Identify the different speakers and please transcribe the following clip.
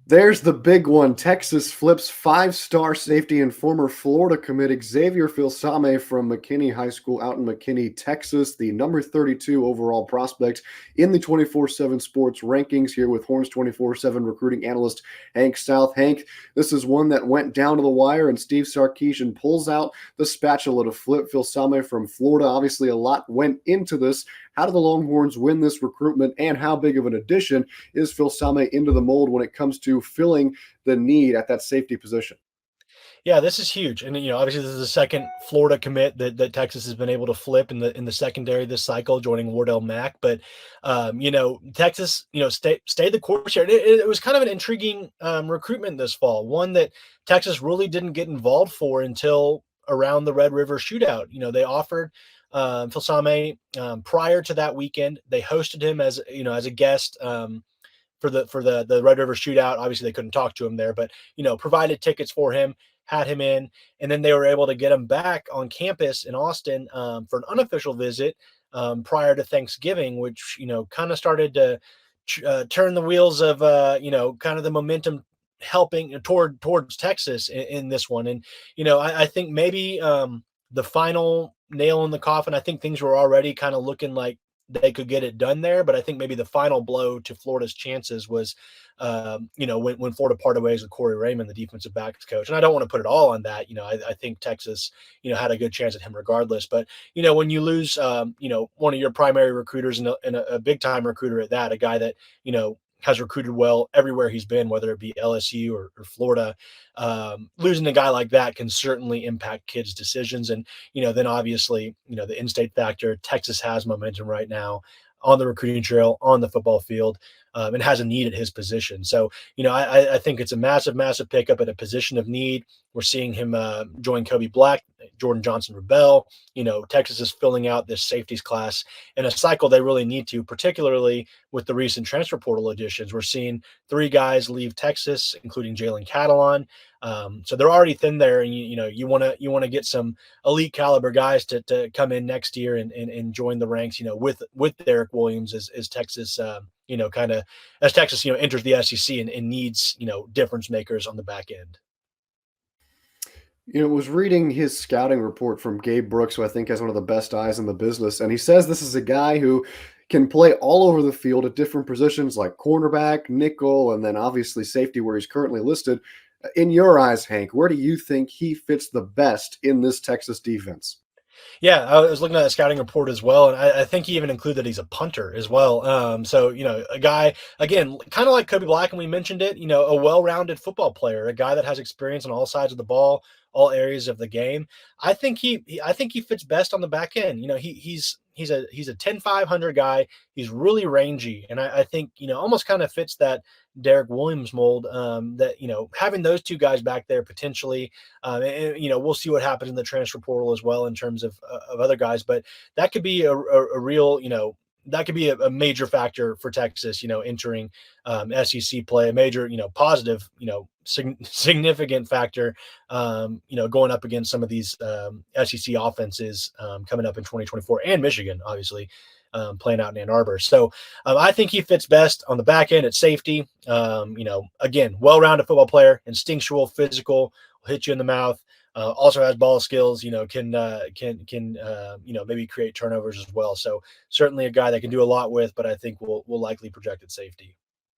Speaker 1: There's the big one. Texas flips five-star safety and former Florida commit Xavier Filsaime from McKinney High School out in McKinney, Texas, the number 32 overall prospect in the 24/7 sports rankings here with Horns 24/7 recruiting analyst Hank South. Hank, this is one that went down to the wire, and Steve Sarkisian pulls out the spatula to flip Filsaime from Florida. Obviously, a lot went into this. How do the Longhorns win this recruitment, and how big of an addition is Filsaime into the mold when it comes to filling the need at that safety position?
Speaker 2: Yeah, this is huge, and obviously this is the second Florida commit that Texas has been able to flip in the secondary this cycle, joining Wardell Mack. But Texas, stayed the course here. It was kind of an intriguing recruitment this fall, one that Texas really didn't get involved for until around the Red River Shootout. They offered Filsaime prior to that weekend. They hosted him as a guest. For the Red River Shootout. Obviously, they couldn't talk to him there, but provided tickets for him, had him in, and then they were able to get him back on campus in Austin for an unofficial visit prior to Thanksgiving, which kind of started to turn the wheels of kind of the momentum helping towards Texas in this one. And I think maybe the final nail in the coffin. I think things were already kind of looking like they could get it done there. But I think maybe the final blow to Florida's chances was, when Florida parted ways with Corey Raymond, the defensive backs coach. And I don't want to put it all on that. I think Texas, had a good chance at him regardless. But, when you lose, one of your primary recruiters and a big time recruiter at that, a guy that, has recruited well everywhere he's been, whether it be LSU or Florida. Losing a guy like that can certainly impact kids' decisions. And, then obviously, the in-state factor, Texas has momentum right now on the recruiting trail, on the football field, and has a need at his position. So, I think it's a massive, massive pickup at a position of need. We're seeing him join Kobe Black, Jordan Johnson Rebel. Texas is filling out this safeties class in a cycle they really need to, particularly with the recent transfer portal additions. We're seeing three guys leave Texas, including Jalen Catalon. So they're already thin there, and you want to get some elite caliber guys to come in next year and join the ranks. With Derek Williams as Texas. Kind of as Texas, enters the SEC and needs, difference makers on the back end.
Speaker 1: Was reading his scouting report from Gabe Brooks, who I think has one of the best eyes in the business, and he says this is a guy who can play all over the field at different positions like cornerback, nickel, and then obviously safety, where he's currently listed. In your eyes, Hank, where do you think he fits the best in this Texas defense?
Speaker 2: Yeah, I was looking at the scouting report as well, and I think he even included he's a punter as well. So a guy again, kind of like Kobe Black, and we mentioned it. A well-rounded football player, a guy that has experience on all sides of the ball, all areas of the game. I think he fits best on the back end. He's a 10-500 guy. He's really rangy, and I think almost kind of fits that Derek Williams mold. That having those two guys back there potentially, and we'll see what happens in the transfer portal as well in terms of other guys, but that could be a real that could be a major factor for Texas, entering SEC play, a major, positive, significant factor, going up against some of these SEC offenses coming up in 2024 and Michigan, obviously, playing out in Ann Arbor. So I think he fits best on the back end at safety. Again, well-rounded football player, instinctual, physical, will hit you in the mouth. Also has ball skills, can maybe create turnovers as well. So certainly a guy that can do a lot with, but I think will likely project at safety.